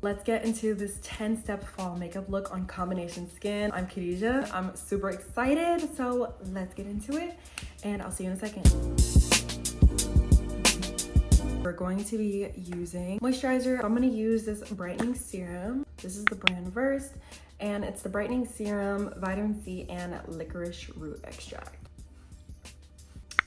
Let's get into this 10-step fall makeup look on combination skin. I'm Khadijah. I'm super excited, so let's get into it, and I'll see you in a second. We're going to be using moisturizer. I'm gonna use this Brightening Serum. This is the brand Versed, and it's the Brightening Serum, Vitamin C, and Licorice Root Extract.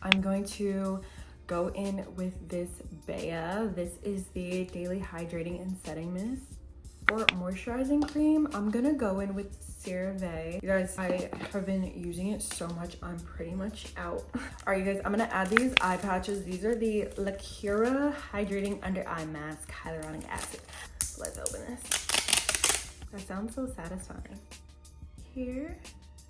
I'm going to go in with this Bea. This is the Daily Hydrating and Setting Mist. For moisturizing cream, I'm gonna go in with CeraVe. You guys, I have been using it so much, I'm pretty much out. All right, you guys, I'm gonna add these eye patches. These are the Lacura Hydrating Under Eye Mask Hyaluronic Acid. Let's open this. That sounds so satisfying. Here.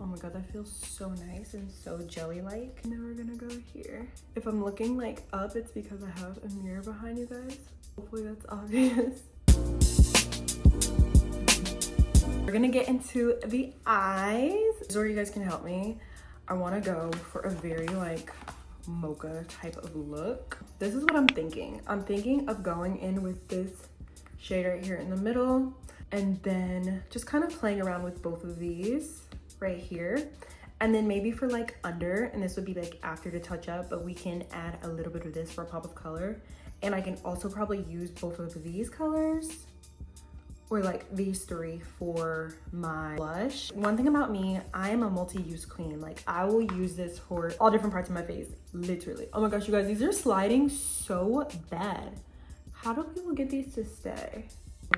Oh my god, that feels so nice and so jelly-like. And then we're gonna go here. If I'm looking like up, it's because I have a mirror behind you guys. Hopefully that's obvious. We're gonna get into the eyes. This is where you guys can help me. I wanna go for a very like mocha type of look. This is what I'm thinking. I'm thinking of going in with this shade right here in the middle, and then just kind of playing around with both of these right here, and then maybe for like under, and this would be like after to touch up, but we can add a little bit of this for a pop of color. And I can also probably use both of these colors or like these three for my blush. One thing about me, I am a multi-use queen. Like I will use this for all different parts of my face, literally. Oh my gosh, you guys, these are sliding so bad. How do people get these to stay?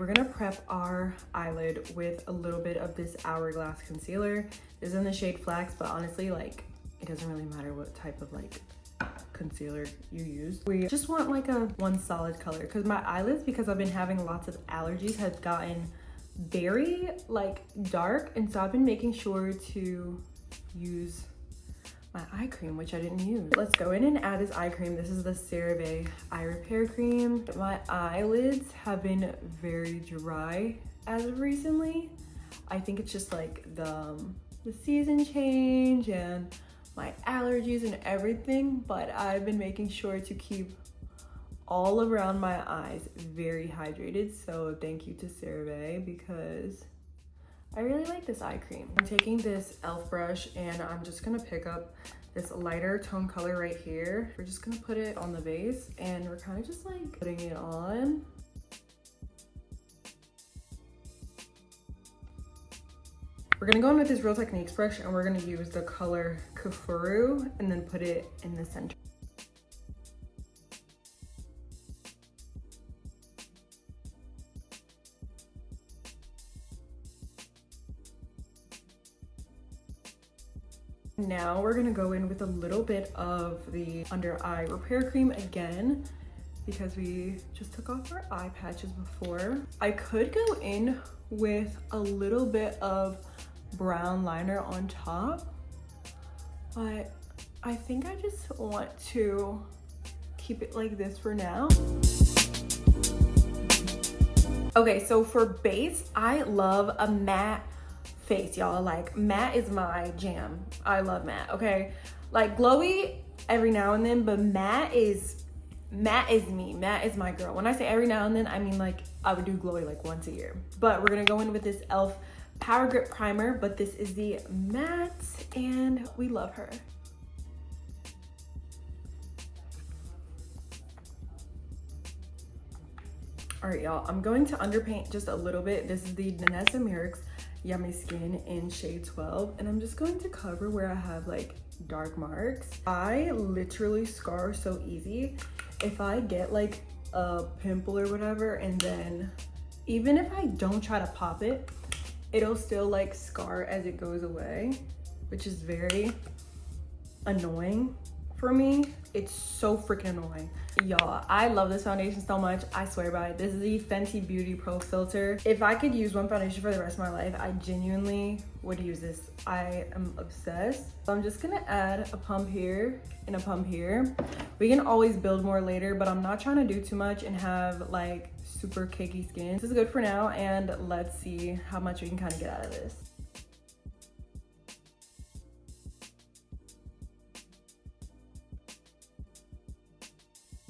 We're gonna prep our eyelid with a little bit of this Hourglass Concealer. This is in the shade Flax, but honestly, like, it doesn't really matter what type of like concealer you use. We just want like a one solid color, because my eyelids, because I've been having lots of allergies, have gotten very like dark, and so I've been making sure to use my eye cream, which I didn't use. Let's go in and add this eye cream. This is the CeraVe Eye Repair Cream. My eyelids have been very dry as of recently. I think it's just like the season change and my allergies and everything, but I've been making sure to keep all around my eyes very hydrated. So thank you to CeraVe, because I really like this eye cream. I'm taking this e.l.f. brush and I'm just gonna pick up this lighter tone color right here. We're just gonna put it on the base, and we're kind of just like putting it on. We're gonna go in with this Real Techniques brush, and we're gonna use the color Kafuru and then put it in the center. Now we're gonna go in with a little bit of the under eye repair cream again, because we just took off our eye patches before. I could go in with a little bit of brown liner on top, but I think I just want to keep it like this for now. Okay, so for base, I love a matte face, y'all. Like matte is my jam. I love matte, okay? Like glowy every now and then, but matte is me. Matte is my girl. When I say every now and then, I mean like I would do glowy like once a year. But we're gonna go in with this e.l.f. Power Grip Primer, but this is the matte, and we love her. All right, y'all, I'm going to underpaint just a little bit. This is the Danessa Myricks Yummy Skin in shade 12, and I'm just going to cover where I have like dark marks. I literally scar so easy. If I get like a pimple or whatever, and then even if I don't try to pop it, it'll still like scar as it goes away, which is very annoying for me. It's so freaking annoying. Y'all, I love this foundation so much. I swear by it. This is the Fenty Beauty Pro Filter. If I could use one foundation for the rest of my life, I genuinely would use this. I am obsessed. So I'm just gonna add a pump here and a pump here. We can always build more later, but I'm not trying to do too much and have like super cakey skin. This is good for now, and let's see how much we can kind of get out of this.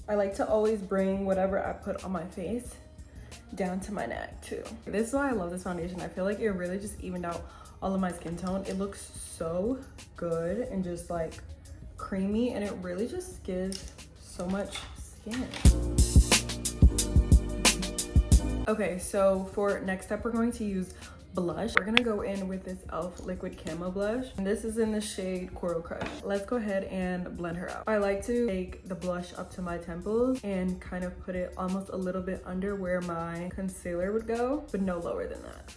I like to always bring whatever I put on my face down to my neck too. This is why I love this foundation. I feel like it really just evened out all of my skin tone. It looks so good and just like creamy, and it really just gives so much skin. Okay, so for next step, we're going to use blush. We're gonna go in with this e.l.f. liquid camo blush, and this is in the shade Coral Crush. Let's go ahead and blend her out. I like to take the blush up to my temples and kind of put it almost a little bit under where my concealer would go, but no lower than that.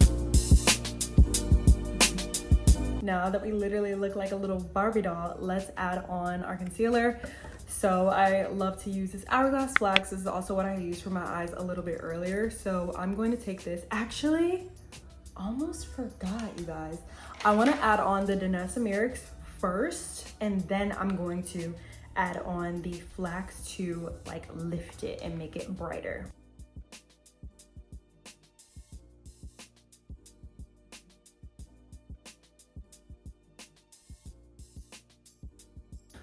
Now that we literally look like a little Barbie doll, let's add on our concealer. So I love to use this Hourglass Flax. This is also what I used for my eyes a little bit earlier. So I'm going to take this. Actually, almost forgot, you guys. I want to add on the Danessa Myricks first, and then I'm going to add on the Flax to like lift it and make it brighter.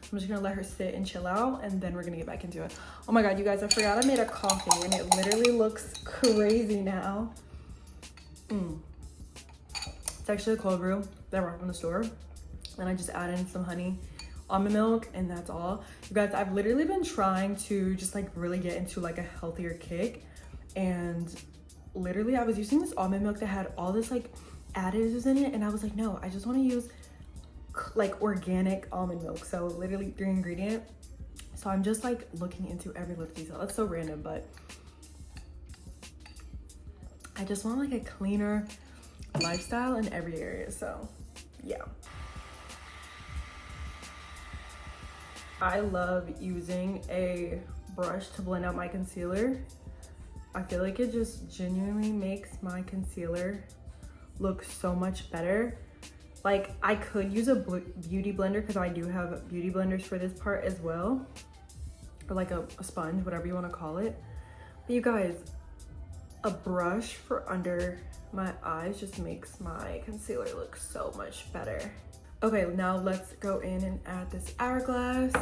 I'm just gonna let her sit and chill out, and then we're gonna get back into it. Oh my God, you guys, I forgot I made a coffee and it literally looks crazy now. It's actually a cold brew that I brought from the store. And I just add in some honey, almond milk, and that's all. You guys, I've literally been trying to just like really get into like a healthier kick. And literally I was using this almond milk that had all this like additives in it. And I was like, no, I just wanna use like organic almond milk. So literally 3 ingredient. So I'm just like looking into every little detail. That's so random, but I just want like a cleaner lifestyle in every area. So yeah, I love using a brush to blend out my concealer. I feel like it just genuinely makes my concealer look so much better. Like I could use a beauty blender because I do have beauty blenders for this part as well, or like a sponge, whatever you want to call it. But you guys, a brush for under my eyes just makes my concealer look so much better. Okay, now let's go in and add this Hourglass.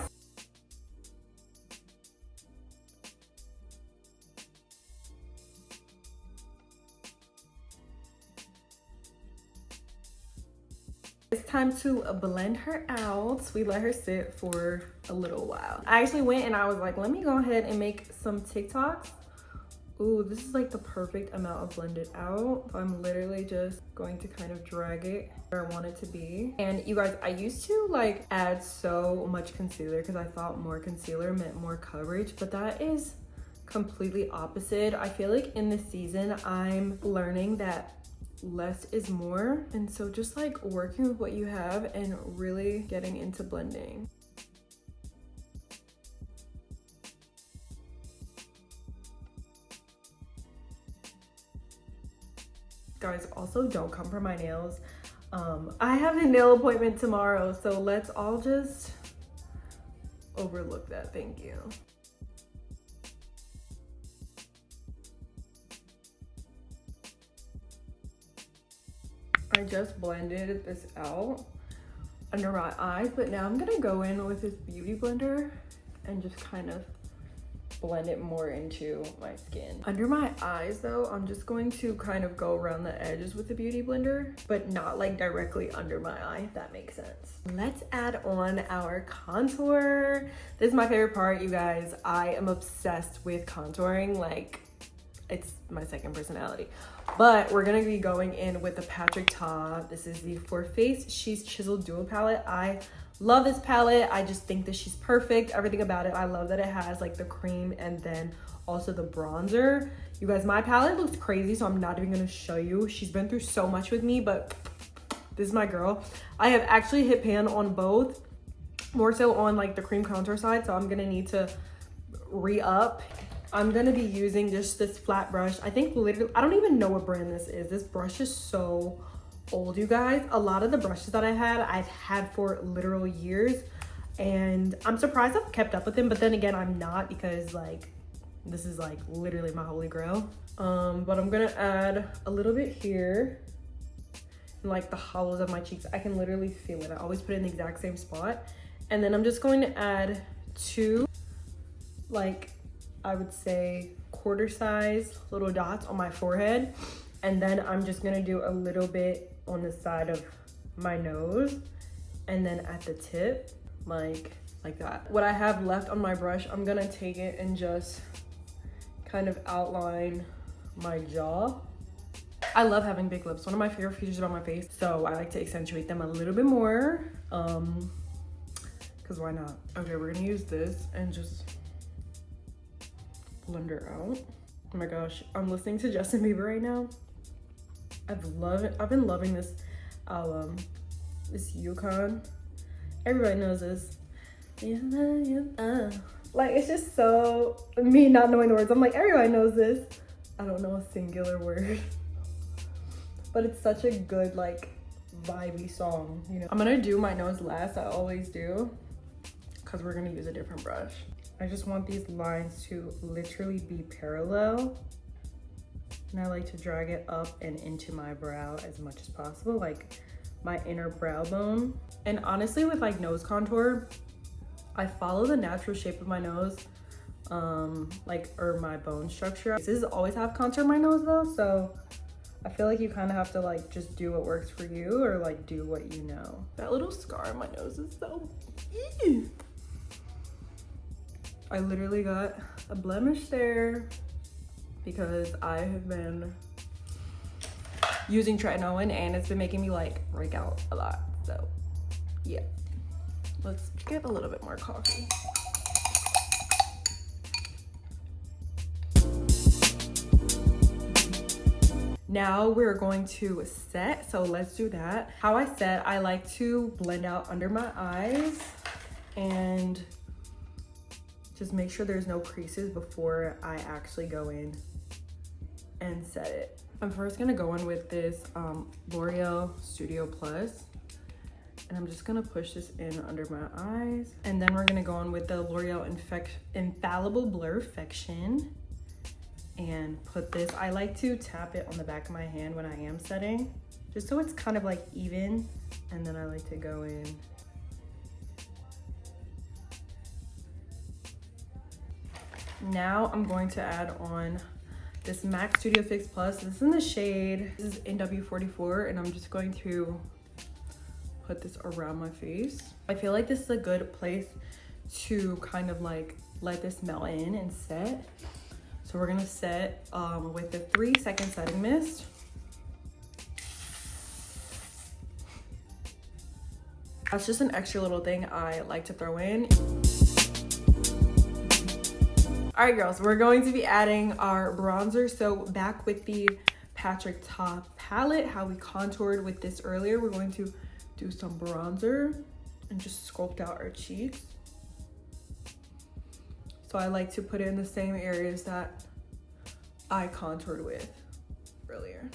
It's time to blend her out. We let her sit for a little while. I actually went and I was like, let me go ahead and make some TikToks. Ooh, this is like the perfect amount of blended out. I'm literally just going to kind of drag it where I want it to be. And you guys, I used to like add so much concealer because I thought more concealer meant more coverage, but that is completely opposite. I feel like in this season, I'm learning that less is more. And so just like working with what you have and really getting into blending. Guys, also don't come for my nails. I have a nail appointment tomorrow, so let's all just overlook that. Thank you. I just blended this out under my eyes, but now I'm gonna go in with this beauty blender and just kind of blend it more into my skin. Under my eyes though, I'm just going to kind of go around the edges with the beauty blender, but not like directly under my eye, if that makes sense. Let's add on our contour. This is my favorite part, you guys. I am obsessed with contouring. Like, it's my second personality. But we're gonna be going in with the Patrick Ta. This is the For Face She's Chiseled Duo palette. I love this palette. I just think that she's perfect. Everything about it. I love that it has like the cream and then also the bronzer. You guys, my palette looks crazy, so I'm not even gonna show you. She's been through so much with me, but this is my girl. I have actually hit pan on both, more so on like the cream contour side, so I'm gonna need to re-up. I'm gonna be using just this flat brush. I think literally, I don't even know what brand this is. This brush is so old, you guys. A lot of the brushes that I've had for literal years, and I'm surprised I've kept up with them, but then again, I'm not, because like, this is like literally my holy grail. But I'm gonna add a little bit here, in like the hollows of my cheeks. I can literally feel it. I always put it in the exact same spot. And then I'm just going to add 2 like I would say quarter size little dots on my forehead. And then I'm just gonna do a little bit on the side of my nose. And then at the tip, like that. What I have left on my brush, I'm gonna take it and just kind of outline my jaw. I love having big lips. One of my favorite features about my face. So I like to accentuate them a little bit more. Because why not? Okay, we're gonna use this and just blend her out. Oh my gosh, I'm listening to Justin Bieber right now. I've been loving this album, this Yukon. Everybody knows this. Like, it's just so, me not knowing the words. I'm like, everybody knows this. I don't know a singular word. But it's such a good, like, vibey song, you know? I'm gonna do my nose last, I always do, because we're gonna use a different brush. I just want these lines to literally be parallel. And I like to drag it up and into my brow as much as possible, like my inner brow bone. And honestly, with like nose contour, I follow the natural shape of my nose, or my bone structure. This always have contour in my nose though, so I feel like you kind of have to like just do what works for you, or like do what you know. That little scar on my nose is so ew. I literally got a blemish there because I have been using tretinoin and it's been making me like break out a lot. So yeah, let's get a little bit more coffee. Now we're going to set, so let's do that. How I set, I like to blend out under my eyes and just make sure there's no creases before I actually go in and set it. I'm first gonna go in with this L'Oreal Studio Plus, and I'm just gonna push this in under my eyes. And then we're gonna go in with the L'Oreal Infallible Blurfiction and put this, I like to tap it on the back of my hand when I am setting, just so it's kind of like even. And then I like to go in. Now I'm going to add on this MAC Studio Fix Plus. This is in the shade, this is NW44, and I'm just going to put this around my face. I feel like this is a good place to kind of like let this melt in and set. So we're gonna set with the 3-second setting mist. That's just an extra little thing I like to throw in. All right, girls, we're going to be adding our bronzer. So back with the Patrick Ta palette, how we contoured with this earlier, we're going to do some bronzer and just sculpt out our cheeks. So I like to put it in the same areas that I contoured with earlier.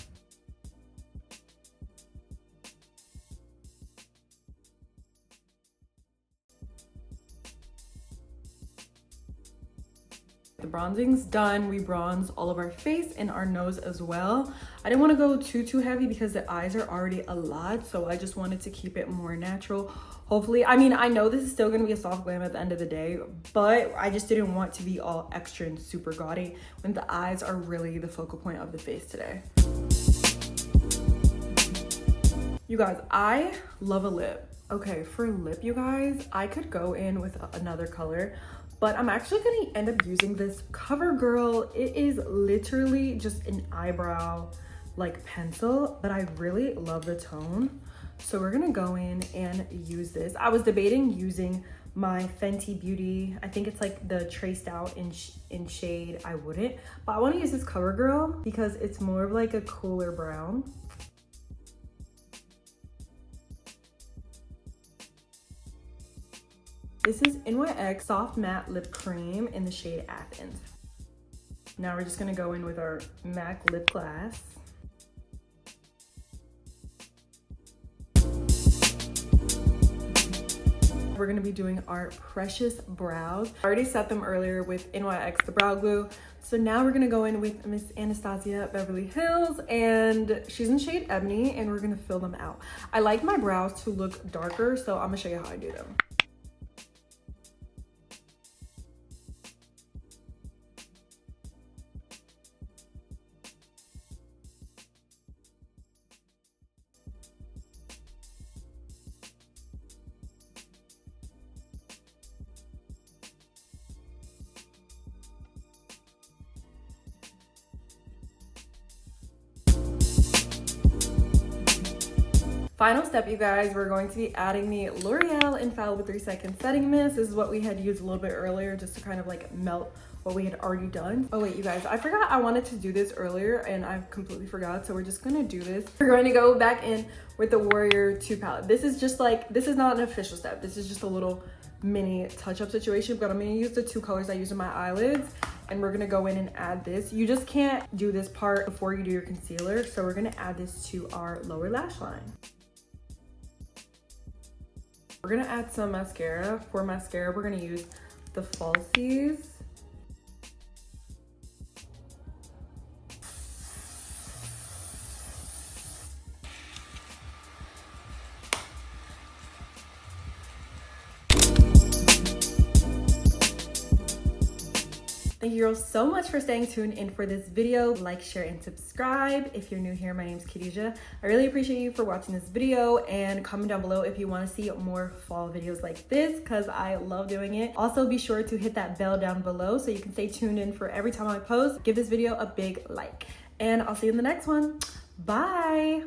The bronzing's done. We bronze all of our face and our nose as well. I didn't want to go too heavy because the eyes are already a lot, so I just wanted to keep it more natural. Hopefully, I mean, I know this is still gonna be a soft glam at the end of the day, but I just didn't want to be all extra and super gaudy when the eyes are really the focal point of the face today. You guys, I love a lip. Okay, for lip, you guys, I could go in with another color, but I'm actually gonna end up using this CoverGirl. It is literally just an eyebrow like pencil, but I really love the tone. So we're gonna go in and use this. I was debating using my Fenty Beauty. I think it's like the traced out in shade I wouldn't, but I wanna use this CoverGirl because it's more of like a cooler brown. This is NYX Soft Matte Lip Cream in the shade Athens. Now we're just gonna go in with our MAC lip gloss. We're gonna be doing our precious brows. I already set them earlier with NYX The Brow Glue. So now we're gonna go in with Miss Anastasia Beverly Hills, and she's in shade Ebony, and we're gonna fill them out. I like my brows to look darker, so I'm gonna show you how I do them. Final step, you guys, we're going to be adding the L'Oreal Infallible 3-Second Setting Mist. This is what we had used a little bit earlier just to kind of like melt what we had already done. Oh wait, you guys, I forgot I wanted to do this earlier and I completely forgot, so we're just gonna do this. We're going to go back in with the Warrior 2 palette. This is just like, this is not an official step. This is just a little mini touch-up situation, but I'm gonna use the 2 colors I use in my eyelids, and we're gonna go in and add this. You just can't do this part before you do your concealer, so we're gonna add this to our lower lash line. We're gonna add some mascara. For mascara, we're gonna use the Falsies. Thank you girls so much for staying tuned in for this video. Like, share, and subscribe. If you're new here, my name is Khadijah. I really appreciate you for watching this video, and comment down below if you want to see more fall videos like this because I love doing it. Also, be sure to hit that bell down below so you can stay tuned in for every time I post. Give this video a big like, and I'll see you in the next one. Bye.